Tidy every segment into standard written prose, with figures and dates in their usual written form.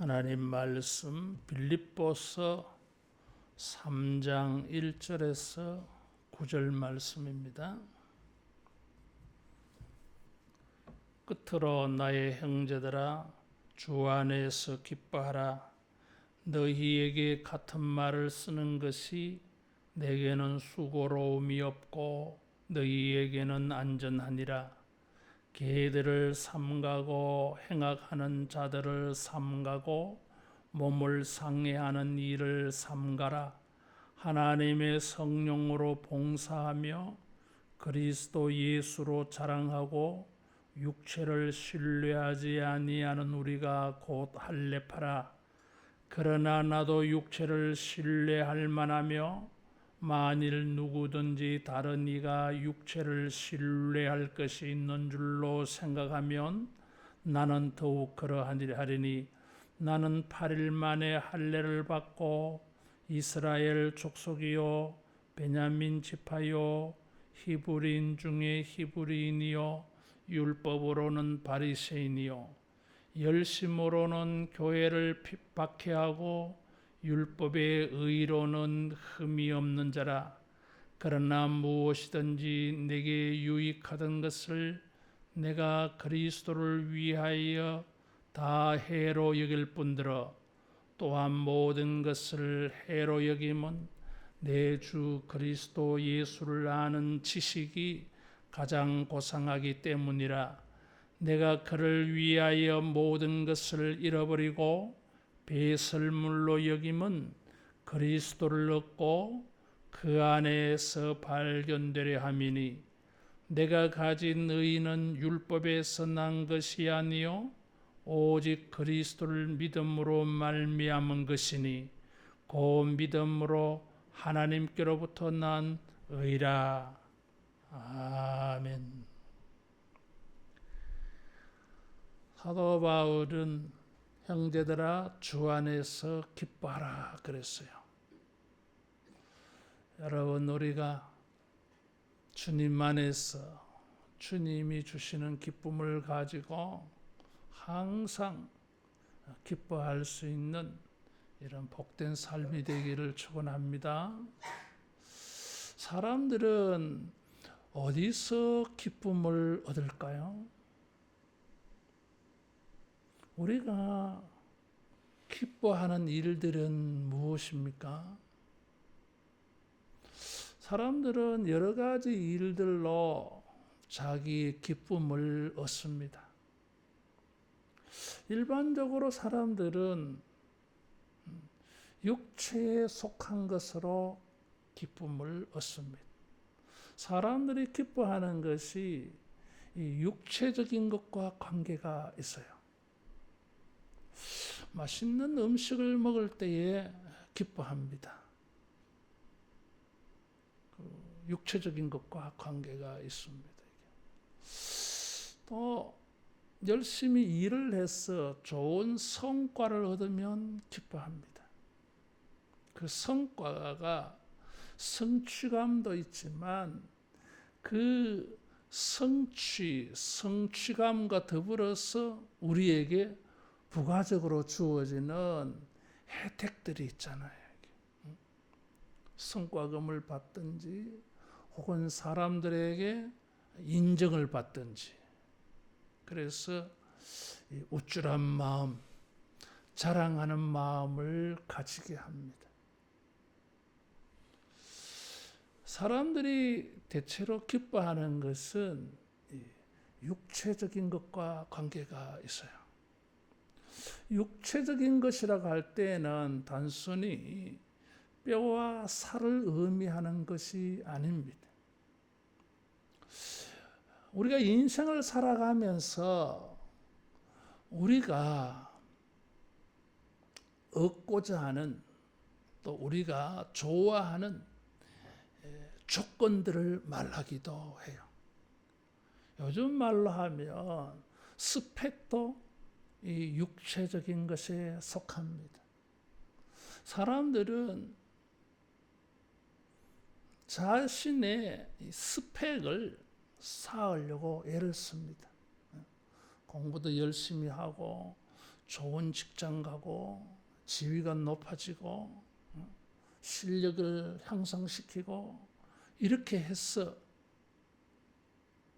하나님 말씀 빌립보서 3장 1절에서 9절 말씀입니다. 끝으로 나의 형제들아 주 안에서 기뻐하라. 너희에게 같은 말을 쓰는 것이 내게는 수고로움이 없고 너희에게는 안전하니라. 개들을 삼가고 행악하는 자들을 삼가고 몸을 상해하는 일을 삼가라. 하나님의 성령으로 봉사하며 그리스도 예수로 자랑하고 육체를 신뢰하지 아니하는 우리가 곧 할례파라. 그러나 나도 육체를 신뢰할 만하며 만일 누구든지 다른 이가 육체를 신뢰할 것이 있는 줄로 생각하면 나는 더욱 그러하리니 나는 8일 만에 할례를 받고 이스라엘 족속이요 베냐민 지파요 히브리인 중에 히브리인이요 율법으로는 바리새인이요 열심으로는 교회를 박해하고 율법의 의로는 흠이 없는 자라. 그러나 무엇이든지 내게 유익하던 것을 내가 그리스도를 위하여 다 해로 여길 뿐더러 또한 모든 것을 해로 여김은 내 주 그리스도 예수를 아는 지식이 가장 고상하기 때문이라. 내가 그를 위하여 모든 것을 잃어버리고 배설물로 여김은 그리스도를 얻고 그 안에서 발견되려 함이니 내가 가진 의는 율법에서 난 것이 아니요 오직 그리스도를 믿음으로 말미암은 것이니 그 믿음으로 하나님께로부터 난 의라. 아멘. 사도 바울은 형제들아 주 안에서 기뻐하라 그랬어요. 여러분, 우리가 주님 안에서 주님이 주시는 기쁨을 가지고 항상 기뻐할 수 있는 이런 복된 삶이 되기를 축원합니다. 사람들은 어디서 기쁨을 얻을까요? 우리가 기뻐하는 일들은 무엇입니까? 사람들은 여러 가지 일들로 자기의 기쁨을 얻습니다. 일반적으로 사람들은 육체에 속한 것으로 기쁨을 얻습니다. 사람들이 기뻐하는 것이 이 육체적인 것과 관계가 있어요. 맛있는 음식을 먹을 때에 기뻐합니다. 육체적인 것과 관계가 있습니다. 또 열심히 일을 해서 좋은 성과를 얻으면 기뻐합니다. 그 성과가 성취감도 있지만 그 성취감과 더불어서 우리에게 부가적으로 주어지는 혜택들이 있잖아요. 성과금을 받든지 혹은 사람들에게 인정을 받든지. 그래서 우쭐한 마음, 자랑하는 마음을 가지게 합니다. 사람들이 대체로 기뻐하는 것은 육체적인 것과 관계가 있어요. 육체적인 것이라고 할 때는 단순히 뼈와 살을 의미하는 것이 아닙니다. 우리가 인생을 살아가면서 우리가 얻고자 하는 또 우리가 좋아하는 조건들을 말하기도 해요. 요즘 말로 하면 스펙도 이 육체적인 것에 속합니다. 사람들은 자신의 스펙을 쌓으려고 애를 씁니다. 공부도 열심히 하고 좋은 직장 가고 지위가 높아지고 실력을 향상시키고 이렇게 해서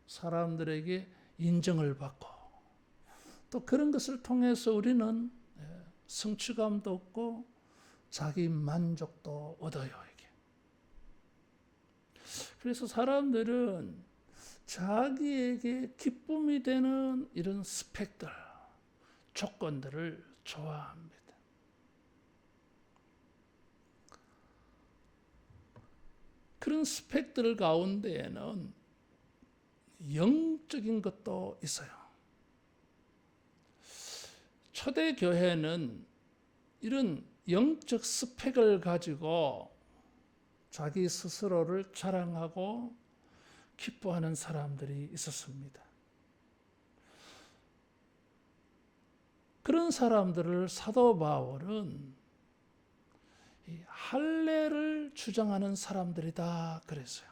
사람들에게 인정을 받고 또 그런 것을 통해서 우리는 성취감도 얻고 자기 만족도 얻어요. 이게. 그래서 사람들은 자기에게 기쁨이 되는 이런 스펙들, 조건들을 좋아합니다. 그런 스펙들 가운데에는 영적인 것도 있어요. 초대교회는 이런 영적 스펙을 가지고 자기 스스로를 자랑하고 기뻐하는 사람들이 있었습니다. 그런 사람들을 사도 바울은 할례를 주장하는 사람들이다 그랬어요.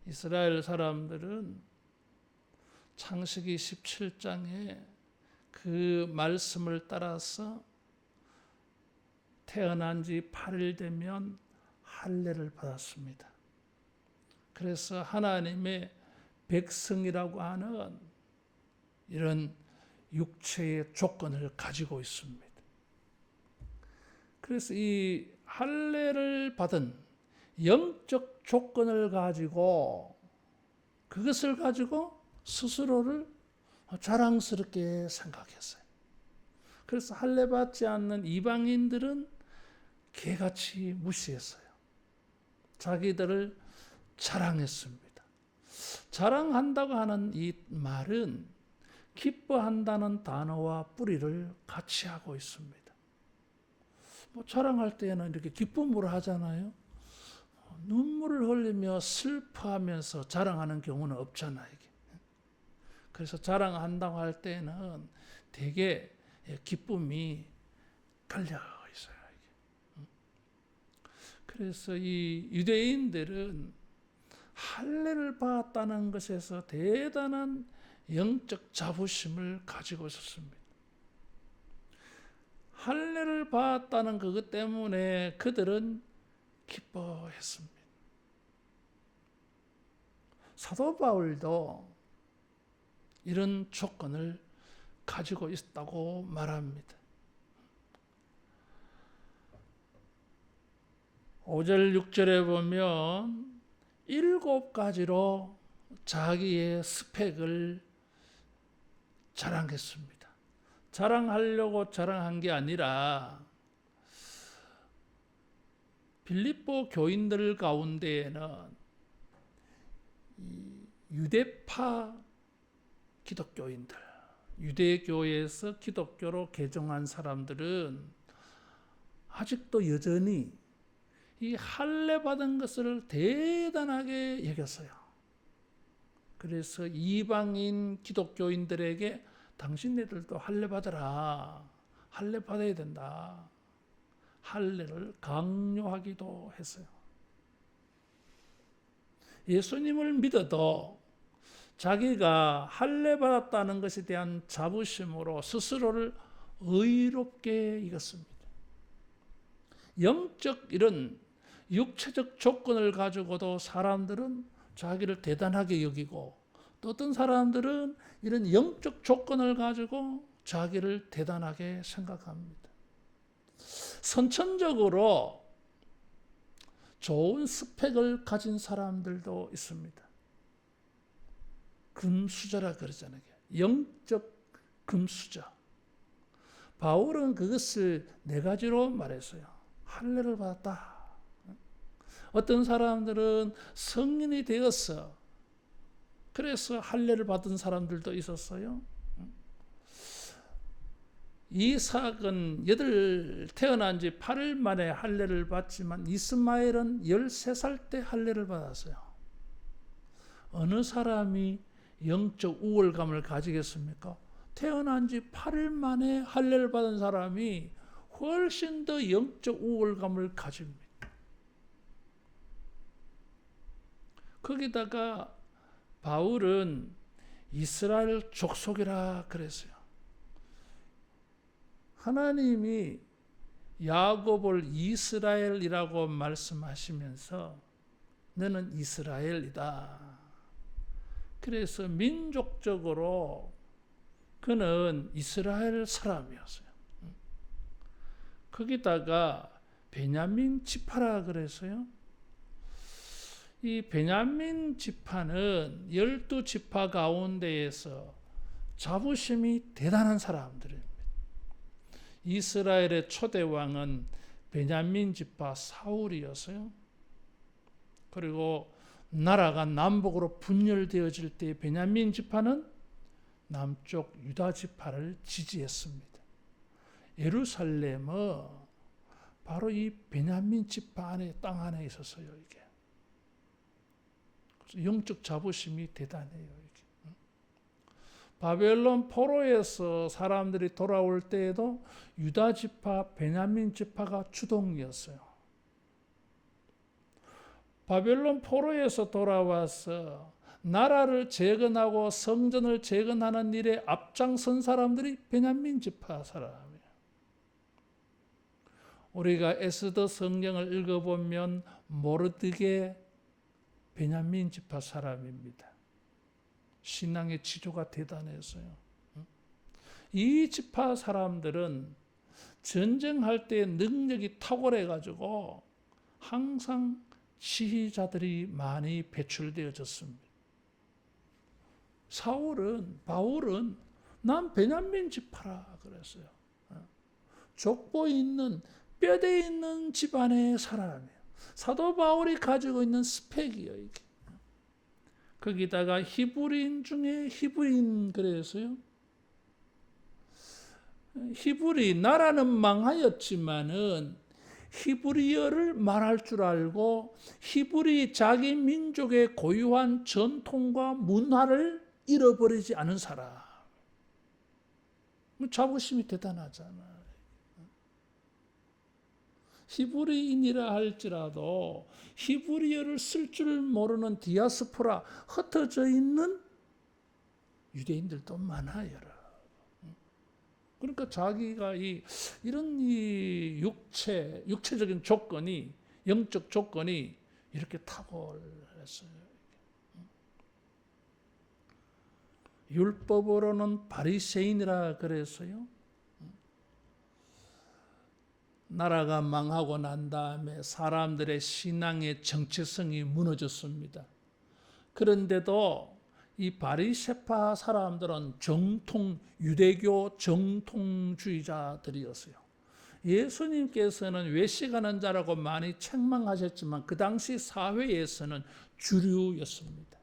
이스라엘 사람들은 창세기 17장에 그 말씀을 따라서 태어난 지 8일 되면 할례를 받았습니다. 그래서 하나님의 백성이라고 하는 이런 육체의 조건을 가지고 있습니다. 그래서 이 할례를 받은 영적 조건을 가지고 그것을 가지고 스스로를 자랑스럽게 생각했어요. 그래서 할례 받지 않는 이방인들은 개같이 무시했어요. 자기들을 자랑했습니다. 자랑한다고 하는 이 말은 기뻐한다는 단어와 뿌리를 같이 하고 있습니다. 자랑할 때는 이렇게 기쁨으로 하잖아요. 눈물을 흘리며 슬퍼하면서 자랑하는 경우는 없잖아요. 이게. 그래서 자랑한다고 할 때는 되게 기쁨이 깔려 있어요. 이게. 그래서 이 유대인들은 할례를 받았다는 것에서 대단한 영적 자부심을 가지고 있었습니다. 할례를 받았다는 그것 때문에 그들은 기뻐했습니다. 사도 바울도 이런 조건을 가지고 있다고 말합니다. 5절 6절에 보면 7가지로 자기의 스펙을 자랑했습니다. 자랑하려고 자랑한 게 아니라 빌립보 교인들 가운데에는 유대파 기독교인들, 유대교에서 기독교로 개종한 사람들은 아직도 여전히 이 할례 받은 것을 대단하게 여겼어요. 그래서 이방인 기독교인들에게 당신네들도 할례 받아라. 할례 받아야 된다. 할례를 강요하기도 했어요. 예수님을 믿어도 자기가 할례 받았다는 것에 대한 자부심으로 스스로를 의롭게 여겼습니다. 영적 이런 육체적 조건을 가지고도 사람들은 자기를 대단하게 여기고 또 어떤 사람들은 이런 영적 조건을 가지고 자기를 대단하게 생각합니다. 선천적으로 좋은 스펙을 가진 사람들도 있습니다. 금수저라 그러잖아요. 영적 금수저. 바울은 그것을 4가지로 말했어요. 할례를 받았다. 어떤 사람들은 성인이 되었어. 그래서 할례를 받은 사람들도 있었어요. 이삭은 태어난 지 8일 만에 할례를 받지만 이스마엘은 13살 때 할례를 받았어요. 어느 사람이 영적 우월감을 가지겠습니까? 태어난 지 8일 만에 할례를 받은 사람이 훨씬 더 영적 우월감을 가집니다. 거기다가 바울은 이스라엘 족속이라 그랬어요. 하나님이 야곱을 이스라엘이라고 말씀하시면서 너는 이스라엘이다. 그래서 민족적으로 그는 이스라엘 사람이었어요. 거기다가 베냐민 지파라 그래서요. 이 베냐민 지파는 12지파 가운데에서 자부심이 대단한 사람들입니다. 이스라엘의 초대 왕은 베냐민 지파 사울이었어요. 그리고 나라가 남북으로 분열되어질 때 베냐민 지파는 남쪽 유다 지파를 지지했습니다. 예루살렘은 바로 이 베냐민 지파 안에 땅 안에 있었어요. 이게 그래서 영적 자부심이 대단해요. 이게. 바벨론 포로에서 사람들이 돌아올 때에도 유다 지파, 베냐민 지파가 주동이었어요. 바벨론 포로에서 돌아와서 나라를 재건하고 성전을 재건하는 일에 앞장선 사람들이 베냐민 지파 사람이에요. 우리가 에스더 성경을 읽어보면 모르드게 베냐민 지파 사람입니다. 신앙의 지조가 대단해서요. 이 지파 사람들은 전쟁할 때 능력이 탁월해가지고 항상 지휘자들이 많이 배출되어졌습니다. 바울은 난 베냐민 지파라 그랬어요. 족보 있는 뼈대 있는 집안의 사람이에요. 사도 바울이 가지고 있는 스펙이에요. 이게. 거기다가 히브리인 중에 히브리인 그래서요. 히브리 나라는 망하였지만은 히브리어를 말할 줄 알고 히브리 자기 민족의 고유한 전통과 문화를 잃어버리지 않은 사람. 자부심이 대단하잖아. 히브리인이라 할지라도 히브리어를 쓸 줄 모르는 디아스포라 흩어져 있는 유대인들도 많아요. 그러니까 자기가 이런 육체적인 조건이, 영적 조건이 이렇게 탁월했어요. 율법으로는 바리새인이라 그래서요. 나라가 망하고 난 다음에 사람들의 신앙의 정체성이 무너졌습니다. 그런데도 이 바리새파 사람들은 유대교 정통주의자들이었어요. 예수님께서는 외식하는 자라고 많이 책망하셨지만 그 당시 사회에서는 주류였습니다.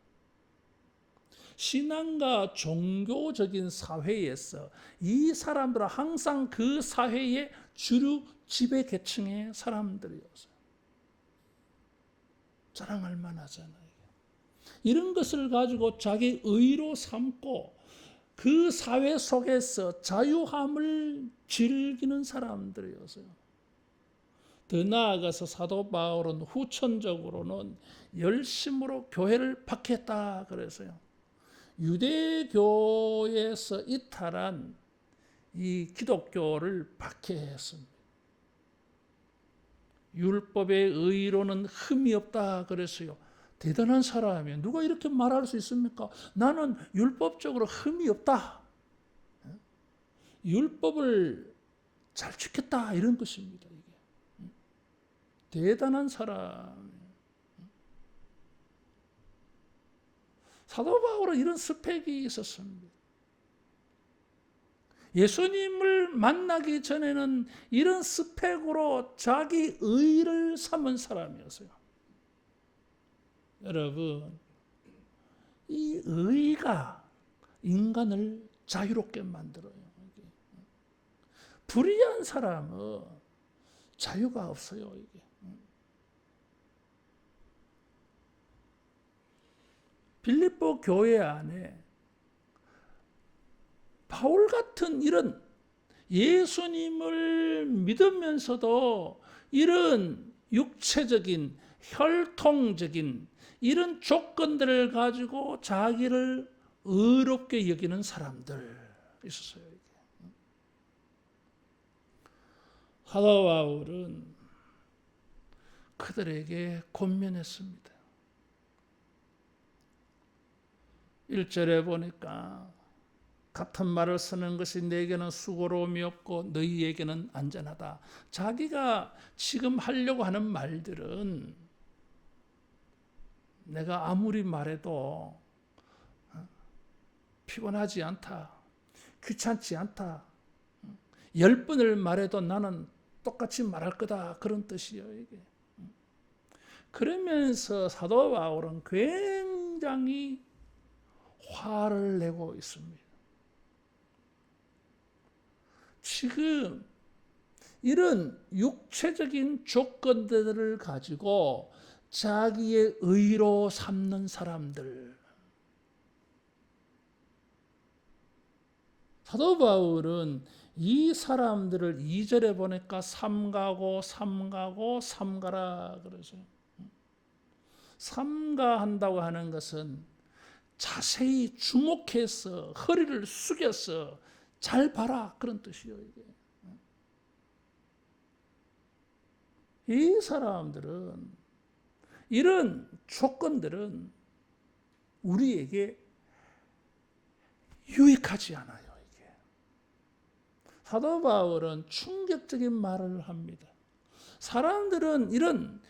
신앙과 종교적인 사회에서 이 사람들은 항상 그 사회의 주류 지배 계층의 사람들이었어요. 자랑할 만하잖아요. 이런 것을 가지고 자기 의로 삼고 그 사회 속에서 자유함을 즐기는 사람들이었어요. 더 나아가서 사도 바울은 후천적으로는 열심으로 교회를 박해했다 그래서요. 유대교에서 이탈한 이 기독교를 박해했습니다. 율법의 의로는 흠이 없다 그랬어요. 대단한 사람이에요. 누가 이렇게 말할 수 있습니까? 나는 율법적으로 흠이 없다. 율법을 잘 지켰다 이런 것입니다. 이게. 대단한 사람. 사도 바울은 이런 스펙이 있었습니다. 예수님을 만나기 전에는 이런 스펙으로 자기 의를 삼은 사람이었어요. 여러분, 이 의가 인간을 자유롭게 만들어요. 불의한 사람은 자유가 없어요. 이게. 빌립보 교회 안에 바울 같은 이런 예수님을 믿으면서도 이런 육체적인 혈통적인 이런 조건들을 가지고 자기를 의롭게 여기는 사람들 있었어요. 사도 바울은 그들에게 권면했습니다. 1절에 보니까 같은 말을 쓰는 것이 내게는 수고로움이 없고 너희에게는 안전하다. 자기가 지금 하려고 하는 말들은 내가 아무리 말해도 피곤하지 않다, 귀찮지 않다, 10번을 말해도 나는 똑같이 말할 거다, 그런 뜻이에요 이게. 그러면서 사도 바울은 굉장히 화를 내고 있습니다. 지금 이런 육체적인 조건들을 가지고 자기의 의로 삼는 사람들, 사도 바울은 이 사람들을 2절에 보니까 삼가고 삼가고 삼가라 그러죠. 삼가한다고 하는 것은 자세히 주목해서 허리를 숙여서 잘 봐라, 그런 뜻이에요 이게. 이 사람들은, 이런 조건들은 우리에게 유익하지 않아요 이게. 사도 바울은 충격적인 말을 합니다. 사람들은 이런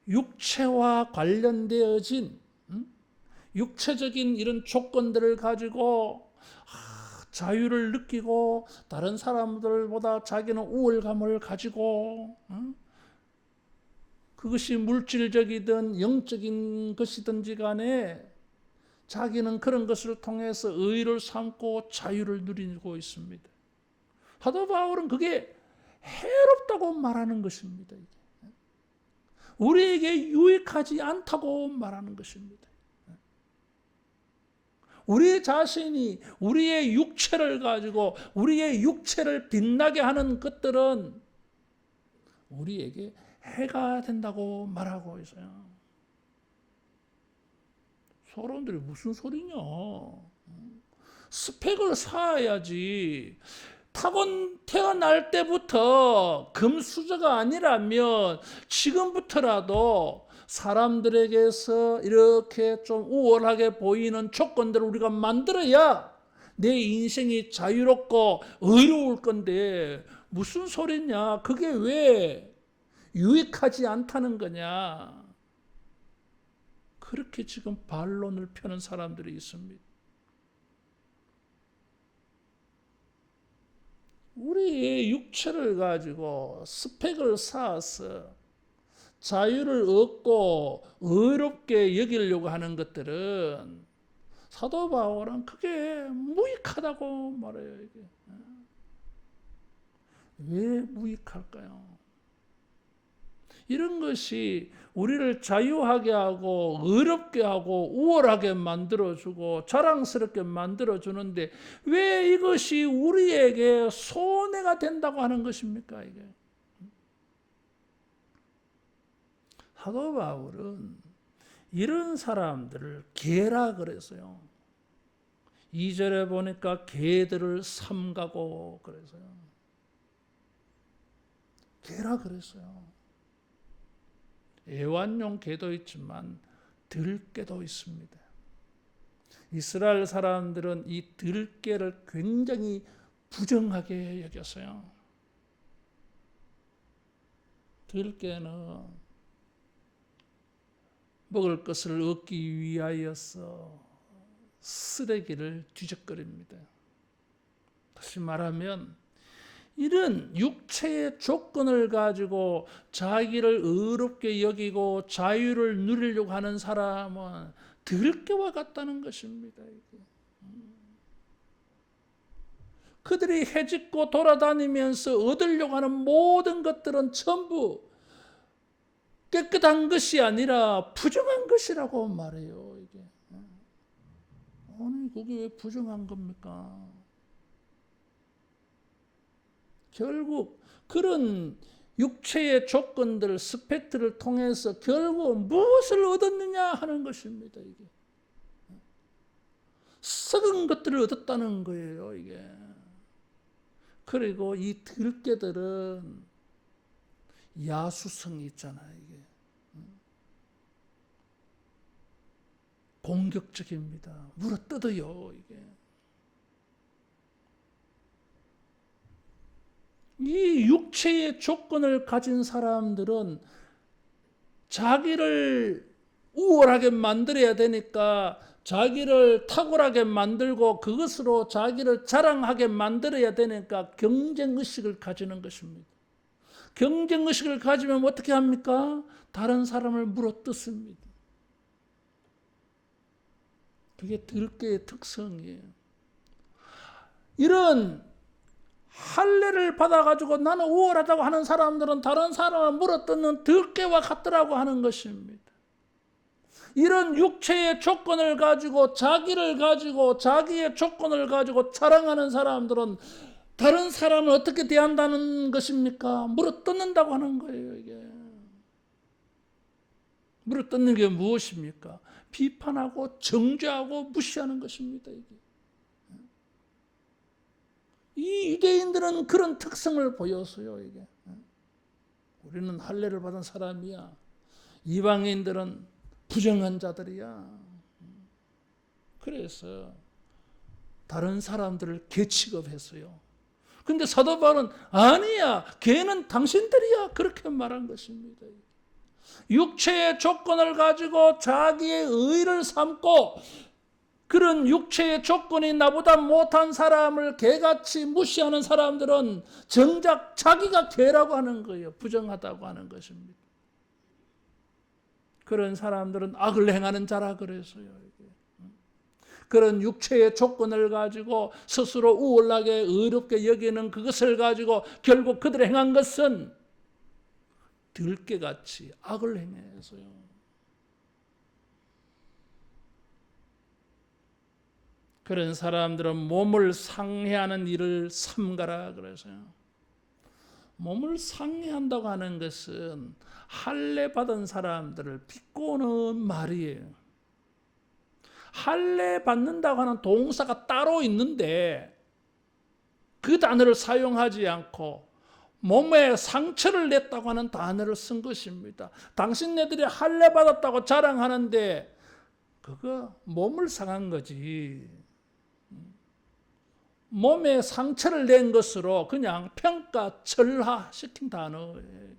육체와 관련되어진 육체적인 이런 조건들을 가지고 자유를 느끼고 다른 사람들보다 자기는 우월감을 가지고, 그것이 물질적이든 영적인 것이든지 간에 자기는 그런 것을 통해서 의를 삼고 자유를 누리고 있습니다. 사도 바울은 그게 해롭다고 말하는 것입니다. 우리에게 유익하지 않다고 말하는 것입니다. 우리 자신이 우리의 육체를 가지고 우리의 육체를 빛나게 하는 것들은 우리에게 해가 된다고 말하고 있어요. 사람들이 무슨 소리냐? 스펙을 쌓아야지. 태어날 때부터 금수저가 아니라면 지금부터라도 사람들에게서 이렇게 좀 우월하게 보이는 조건들을 우리가 만들어야 내 인생이 자유롭고 의로울 건데 무슨 소리냐? 그게 왜 유익하지 않다는 거냐? 그렇게 지금 반론을 펴는 사람들이 있습니다. 우리의 육체를 가지고 스펙을 쌓아서 자유를 얻고 의롭게 여기려고 하는 것들은 사도 바울은 그게 무익하다고 말해요. 이게. 왜 무익할까요? 이런 것이 우리를 자유하게 하고 의롭게 하고 우월하게 만들어주고 자랑스럽게 만들어주는데 왜 이것이 우리에게 손해가 된다고 하는 것입니까? 이게. 사도 바울은 이런 사람들을 개라 그랬어요. 2절에 보니까 개들을 삼가고 그랬어요. 개라 그랬어요. 애완용 개도 있지만 들개도 있습니다. 이스라엘 사람들은 이 들개를 굉장히 부정하게 여겼어요. 들개는 먹을 것을 얻기 위하여서 쓰레기를 뒤적거립니다. 다시 말하면 이런 육체의 조건을 가지고 자기를 의롭게 여기고 자유를 누리려고 하는 사람은 들깨와 같다는 것입니다. 그들이 헤집고 돌아다니면서 얻으려고 하는 모든 것들은 전부 깨끗한 것이 아니라 부정한 것이라고 말해요. 이게. 아니, 그게 왜 부정한 겁니까? 결국 그런 육체의 조건들, 스펙트를 통해서 결국 무엇을 얻었느냐 하는 것입니다. 이게. 썩은 것들을 얻었다는 거예요. 이게. 그리고 이 들깨들은 야수성이 있잖아요. 이게 공격적입니다. 물어뜯어요. 이게 이 육체의 조건을 가진 사람들은 자기를 우월하게 만들어야 되니까 자기를 탁월하게 만들고 그것으로 자기를 자랑하게 만들어야 되니까 경쟁의식을 가지는 것입니다. 경쟁의식을 가지면 어떻게 합니까? 다른 사람을 물어뜯습니다. 그게 들깨의 특성이에요. 이런 할례를 받아가지고 나는 우월하다고 하는 사람들은 다른 사람을 물어뜯는 들깨와 같더라고 하는 것입니다. 이런 육체의 조건을 가지고 자기를 가지고 자기의 조건을 가지고 자랑하는 사람들은 다른 사람을 어떻게 대한다는 것입니까? 물어뜯는다고 하는 거예요. 이게 물어뜯는 게 무엇입니까? 비판하고 정죄하고 무시하는 것입니다. 이게. 이 유대인들은 그런 특성을 보였어요. 이게. 우리는 할례를 받은 사람이야. 이방인들은 부정한 자들이야. 그래서 다른 사람들을 개취급했어요. 근데 사도 바울은 아니야, 걔는 당신들이야, 그렇게 말한 것입니다. 육체의 조건을 가지고 자기의 의를 삼고 그런 육체의 조건이 나보다 못한 사람을 개같이 무시하는 사람들은 정작 자기가 개라고 하는 거예요. 부정하다고 하는 것입니다. 그런 사람들은 악을 행하는 자라 그랬어요. 그런 육체의 조건을 가지고 스스로 우월하게 의롭게 여기는 그것을 가지고 결국 그들이 행한 것은 들깨같이 악을 행해서요. 그런 사람들은 몸을 상해하는 일을 삼가라 그래서요. 몸을 상해한다고 하는 것은 할례 받은 사람들을 비꼬는 말이에요. 할례 받는다고 하는 동사가 따로 있는데 그 단어를 사용하지 않고 몸에 상처를 냈다고 하는 단어를 쓴 것입니다. 당신네들이 할례 받았다고 자랑하는데 그거 몸을 상한 거지. 몸에 상처를 낸 것으로 그냥 평가절하시킨 단어예요.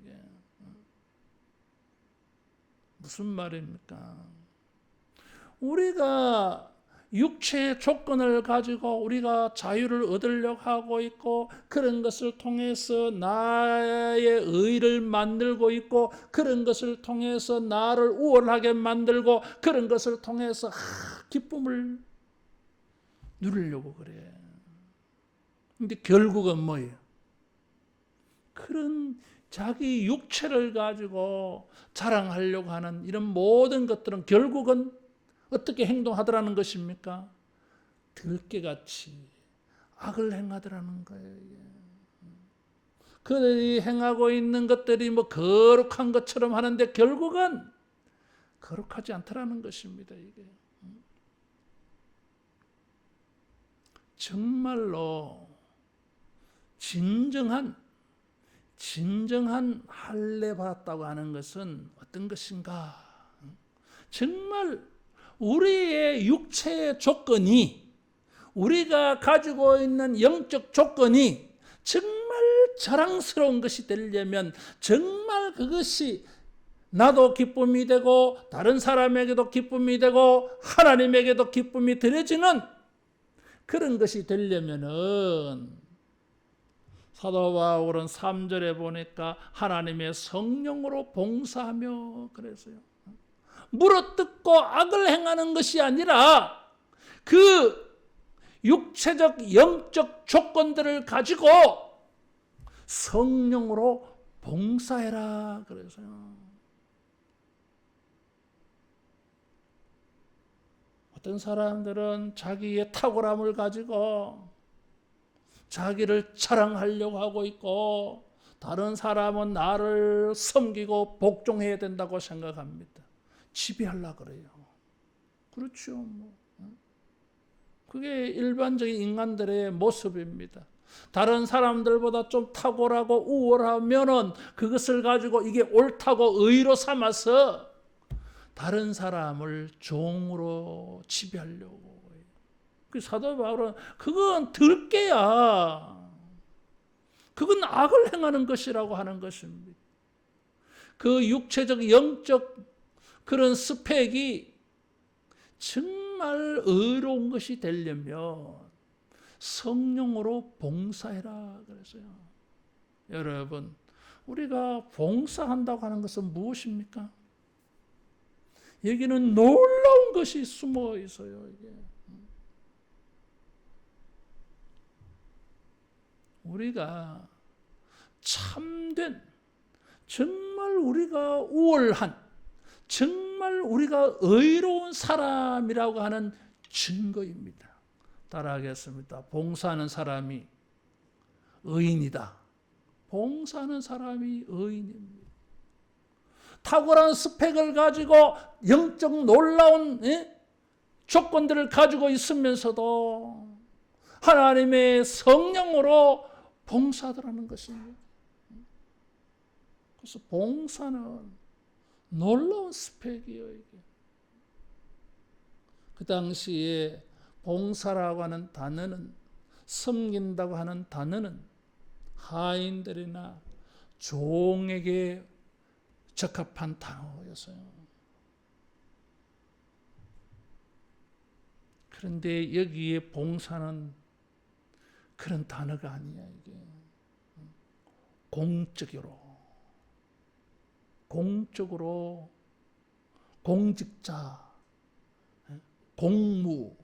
무슨 말입니까? 우리가 육체의 조건을 가지고 우리가 자유를 얻으려고 하고 있고 그런 것을 통해서 나의 의를 만들고 있고 그런 것을 통해서 나를 우월하게 만들고 그런 것을 통해서 기쁨을 누리려고 그래. 근데 결국은 뭐예요? 그런 자기 육체를 가지고 자랑하려고 하는 이런 모든 것들은 결국은 어떻게 행동하더라는 것입니까? 들깨같이 악을 행하더라는 거예요. 그들이 행하고 있는 것들이 뭐 거룩한 것처럼 하는데 결국은 거룩하지 않더라는 것입니다. 이게 정말로 진정한 할례 받았다고 하는 것은 어떤 것인가? 정말 우리의 육체의 조건이 우리가 가지고 있는 영적 조건이 정말 자랑스러운 것이 되려면 정말 그것이 나도 기쁨이 되고 다른 사람에게도 기쁨이 되고 하나님에게도 기쁨이 드려지는 그런 것이 되려면은 사도 바울은 3절에 보니까 하나님의 성령으로 봉사하며 그랬어요. 물어뜯고 악을 행하는 것이 아니라 그 육체적 영적 조건들을 가지고 성령으로 봉사해라 그래서요. 어떤 사람들은 자기의 탁월함을 가지고 자기를 자랑하려고 하고 있고 다른 사람은 나를 섬기고 복종해야 된다고 생각합니다. 지배하려고 그래요. 그렇죠. 그게 일반적인 인간들의 모습입니다. 다른 사람들보다 좀 탁월하고 우월하면은 그것을 가지고 이게 옳다고 의로 삼아서 다른 사람을 종으로 지배하려고 해요. 그 사도 바울은 그건 들깨야. 그건 악을 행하는 것이라고 하는 것입니다. 그 육체적 영적 그런 스펙이 정말 의로운 것이 되려면 성령으로 봉사해라 그랬어요. 여러분, 우리가 봉사한다고 하는 것은 무엇입니까? 여기는 놀라운 것이 숨어 있어요. 이게. 우리가 참된, 정말 우리가 우월한, 정말 우리가 의로운 사람이라고 하는 증거입니다. 따라하겠습니다. 봉사하는 사람이 의인이다. 봉사하는 사람이 의인입니다. 탁월한 스펙을 가지고 영적 놀라운 조건들을 가지고 있으면서도 하나님의 성령으로 봉사하라는 것입니다. 그래서 봉사는 놀라운 스펙이에요. 이게. 그 당시에 봉사라고 하는 단어는, 섬긴다고 하는 단어는 하인들이나 종에게 적합한 단어였어요. 그런데 여기에 봉사는 그런 단어가 아니야. 이게 공적으로 공직자, 공무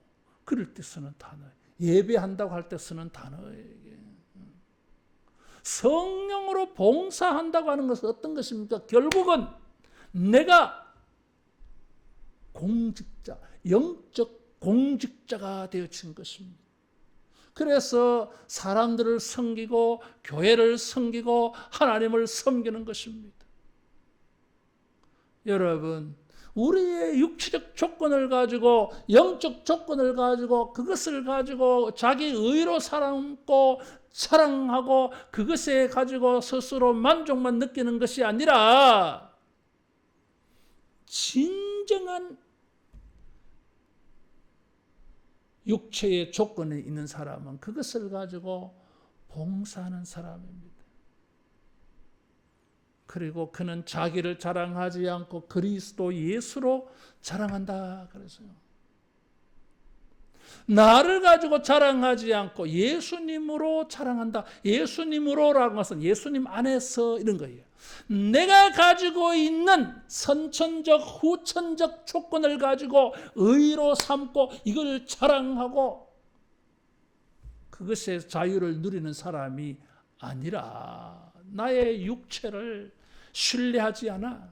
그럴 때 쓰는 단어, 예배한다고 할 때 쓰는 단어예요. 이게. 성령으로 봉사한다고 하는 것은 어떤 것입니까? 결국은 내가 공직자, 영적 공직자가 되어진 것입니다. 그래서 사람들을 섬기고 교회를 섬기고 하나님을 섬기는 것입니다. 여러분, 우리의 육체적 조건을 가지고 영적 조건을 가지고 그것을 가지고 자기 의로 삼고 사랑하고 그것에 가지고 스스로 만족만 느끼는 것이 아니라 진정한 육체의 조건에 있는 사람은 그것을 가지고 봉사하는 사람입니다. 그리고 그는 자기를 자랑하지 않고 그리스도 예수로 자랑한다 그랬어요. 나를 가지고 자랑하지 않고 예수님으로 자랑한다. 예수님으로라는 것은 예수님 안에서 이런 거예요. 내가 가지고 있는 선천적 후천적 조건을 가지고 의로 삼고 이걸 자랑하고 그것의 자유를 누리는 사람이 아니라 나의 육체를 신뢰하지 않아.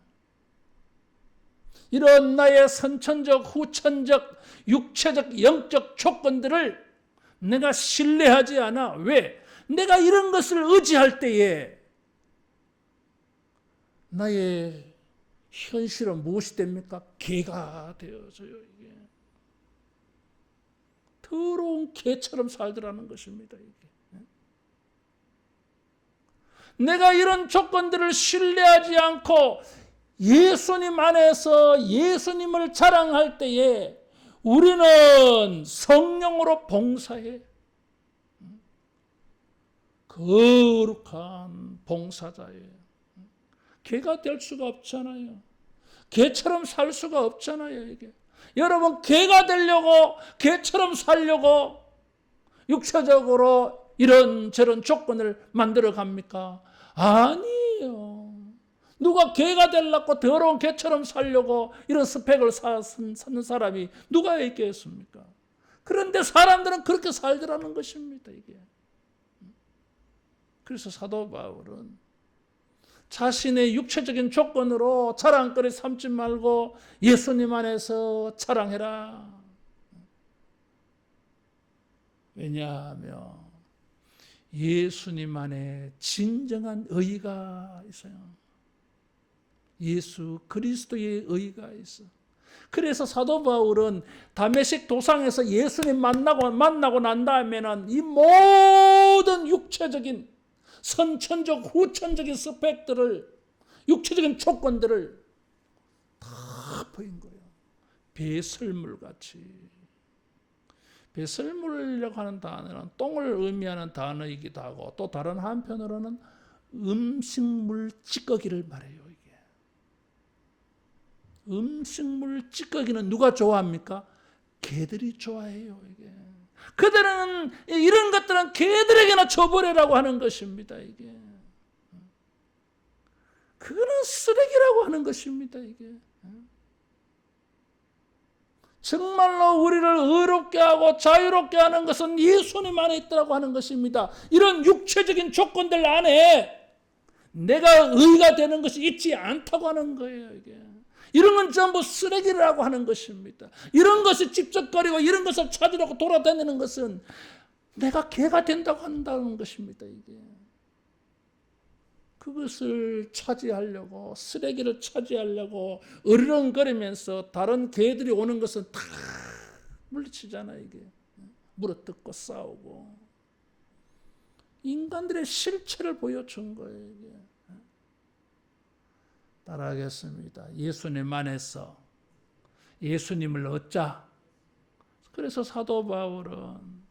이런 나의 선천적 후천적 육체적 영적 조건들을 내가 신뢰하지 않아. 왜? 내가 이런 것을 의지할 때에 나의 현실은 무엇이 됩니까? 개가 되어져요. 이게 더러운 개처럼 살더라는 것입니다. 이게. 내가 이런 조건들을 신뢰하지 않고 예수님 안에서 예수님을 자랑할 때에 우리는 성령으로 봉사해. 거룩한 봉사자예요. 개가 될 수가 없잖아요. 개처럼 살 수가 없잖아요. 이게. 여러분, 개가 되려고 개처럼 살려고 육체적으로 이런저런 조건을 만들어 갑니까? 아니에요. 누가 개가 되려고 더러운 개처럼 살려고 이런 스펙을 쌓는 사람이 누가 있겠습니까? 그런데 사람들은 그렇게 살더라는 것입니다. 이게. 그래서 사도 바울은 자신의 육체적인 조건으로 자랑거리 삼지 말고 예수님 안에서 자랑해라. 왜냐하면 예수님 안에 진정한 의의가 있어요. 예수 그리스도의 의의가 있어. 그래서 사도 바울은 다메섹 도상에서 예수님 만나고 난 다음에는 이 모든 육체적인 선천적 후천적인 스펙들을, 육체적인 조건들을 다 보인 거예요. 배설물같이. 배설물이라고 하는 단어는 똥을 의미하는 단어이기도 하고, 또 다른 한편으로는 음식물 찌꺼기를 말해요. 이게 음식물 찌꺼기는 누가 좋아합니까? 개들이 좋아해요. 이게 그들은 이런 것들은 개들에게나 줘버리라고 하는 것입니다. 이게 그거는 쓰레기라고 하는 것입니다. 이게 정말로 우리를 의롭게 하고 자유롭게 하는 것은 예수님 안에 있다고 하는 것입니다. 이런 육체적인 조건들 안에 내가 의가 되는 것이 있지 않다고 하는 거예요. 이게 이런 건 전부 쓰레기라고 하는 것입니다. 이런 것을 찝쩍거리고 이런 것을 찾으려고 돌아다니는 것은 내가 개가 된다고 한다는 것입니다. 이게 그것을 차지하려고, 쓰레기를 차지하려고 으르렁거리면서 다른 개들이 오는 것은 다 물리치잖아요. 이게 물어뜯고 싸우고 인간들의 실체를 보여준 거예요. 이게. 따라하겠습니다. 예수님 안에서 예수님을 얻자. 그래서 사도 바울은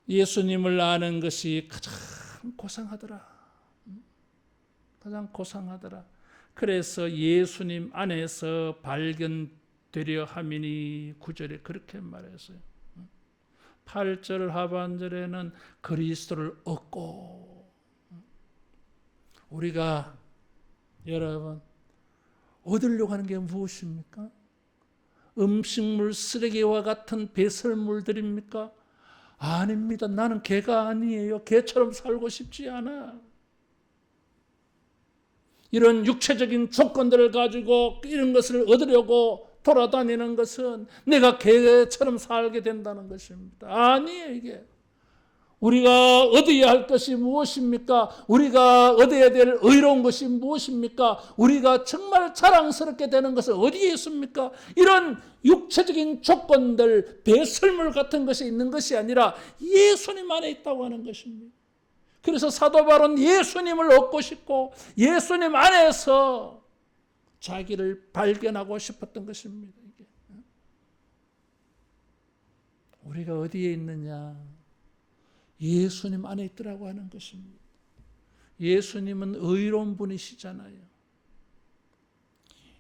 예수님을 아는 것이 가장 고상하더라. 가장 고상하더라. 그래서 예수님 안에서 발견되려 함이니 9절에 그렇게 말했어요. 8절 하반절에는 그리스도를 얻고, 우리가 여러분 얻으려고 하는 게 무엇입니까? 음식물 쓰레기와 같은 배설물들입니까? 아닙니다. 나는 개가 아니에요. 개처럼 살고 싶지 않아. 이런 육체적인 조건들을 가지고 이런 것을 얻으려고 돌아다니는 것은 내가 개처럼 살게 된다는 것입니다. 아니에요. 이게 우리가 얻어야 할 것이 무엇입니까? 우리가 얻어야 될 의로운 것이 무엇입니까? 우리가 정말 자랑스럽게 되는 것은 어디에 있습니까? 이런 육체적인 조건들, 배설물 같은 것이 있는 것이 아니라 예수님 안에 있다고 하는 것입니다. 그래서 사도 바울은 예수님을 얻고 싶고 예수님 안에서 자기를 발견하고 싶었던 것입니다. 이게. 우리가 어디에 있느냐? 예수님 안에 있더라고 하는 것입니다. 예수님은 의로운 분이시잖아요.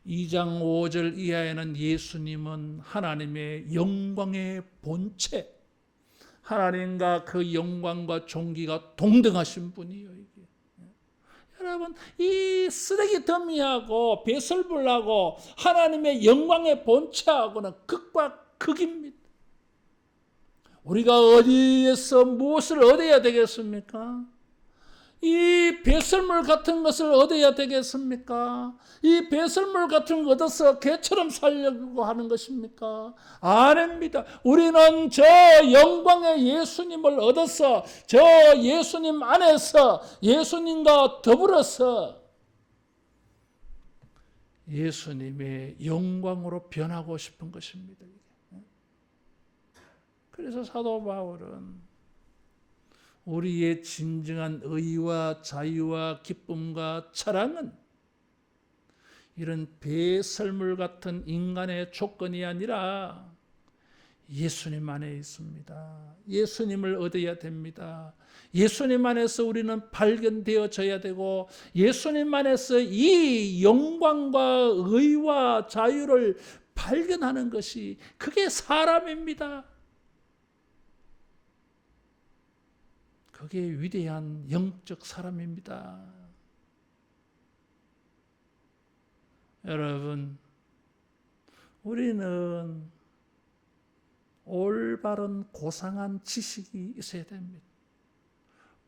2장 5절 이하에는 예수님은 하나님의 영광의 본체, 하나님과 그 영광과 존귀가 동등하신 분이에요. 이게. 여러분, 이 쓰레기 더미하고 배설물하고 하나님의 영광의 본체하고는 극과 극입니다. 우리가 어디에서 무엇을 얻어야 되겠습니까? 이 배설물 같은 것을 얻어야 되겠습니까? 이 배설물 같은 거 얻어서 개처럼 살려고 하는 것입니까? 아닙니다. 우리는 저 영광의 예수님을 얻어서 저 예수님 안에서 예수님과 더불어서 예수님의 영광으로 변하고 싶은 것입니다. 그래서 사도 바울은 우리의 진정한 의와 자유와 기쁨과 자랑은 이런 배설물 같은 인간의 조건이 아니라 예수님 안에 있습니다. 예수님을 얻어야 됩니다. 예수님 안에서 우리는 발견되어져야 되고 예수님 안에서 이 영광과 의와 자유를 발견하는 것이 그게 사람입니다. 그게 위대한 영적 사람입니다. 여러분, 우리는 올바른 고상한 지식이 있어야 됩니다.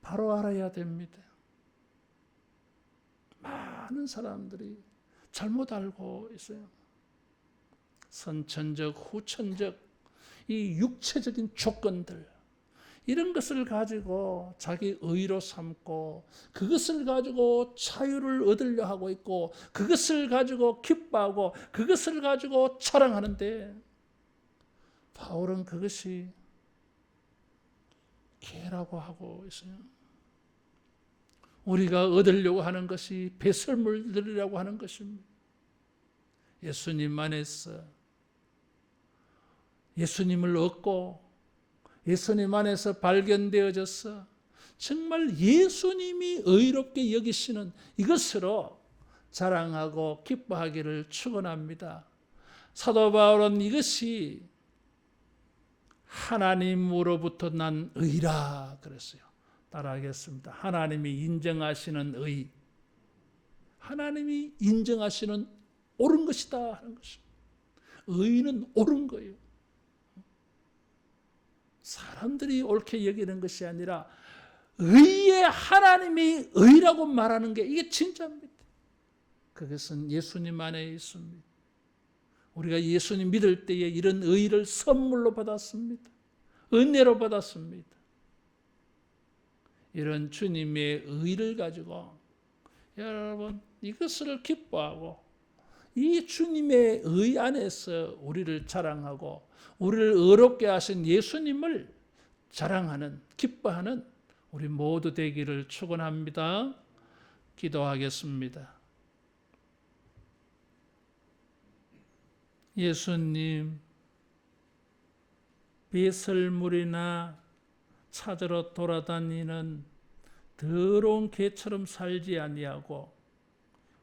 바로 알아야 됩니다. 많은 사람들이 잘못 알고 있어요. 선천적, 후천적, 이 육체적인 조건들, 이런 것을 가지고 자기 의로 삼고 그것을 가지고 자유를 얻으려 하고 있고 그것을 가지고 기뻐하고 그것을 가지고 자랑하는데 바울은 그것이 개라고 하고 있어요. 우리가 얻으려고 하는 것이 배설물 들으려고 하는 것입니다. 예수님 안에서 예수님을 얻고 예수님 안에서 발견되어져서 정말 예수님이 의롭게 여기시는 이것으로 자랑하고 기뻐하기를 축원합니다. 사도 바울은 이것이 하나님으로부터 난 의라 그랬어요. 따라하겠습니다. 하나님이 인정하시는 의, 하나님이 인정하시는 옳은 것이다 하는 것입니다. 의는 옳은 거예요. 사람들이 옳게 여기는 것이 아니라 의의 하나님이 의라고 말하는 게 이게 진짜입니다. 그것은 예수님 안에 있습니다. 우리가 예수님 믿을 때에 이런 의를 선물로 받았습니다. 은혜로 받았습니다. 이런 주님의 의를 가지고 여러분 이것을 기뻐하고 이 주님의 의 안에서 우리를 자랑하고 우리를 의롭게 하신 예수님을 자랑하는 기뻐하는 우리 모두 되기를 축원합니다. 기도하겠습니다. 예수님, 배설물이나 찾으러 돌아다니는 더러운 개처럼 살지 아니하고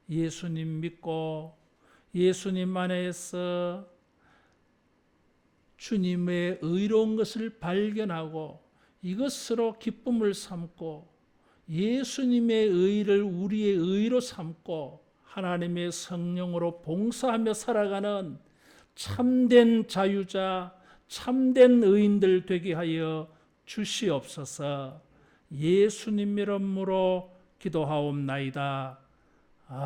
예수님 믿고 예수님 안에서 주님의 의로운 것을 발견하고 이것으로 기쁨을 삼고 예수님의 의를 우리의 의로 삼고 하나님의 성령으로 봉사하며 살아가는 참된 자유자, 참된 의인들 되게 하여 주시옵소서. 예수님 이름으로 기도하옵나이다.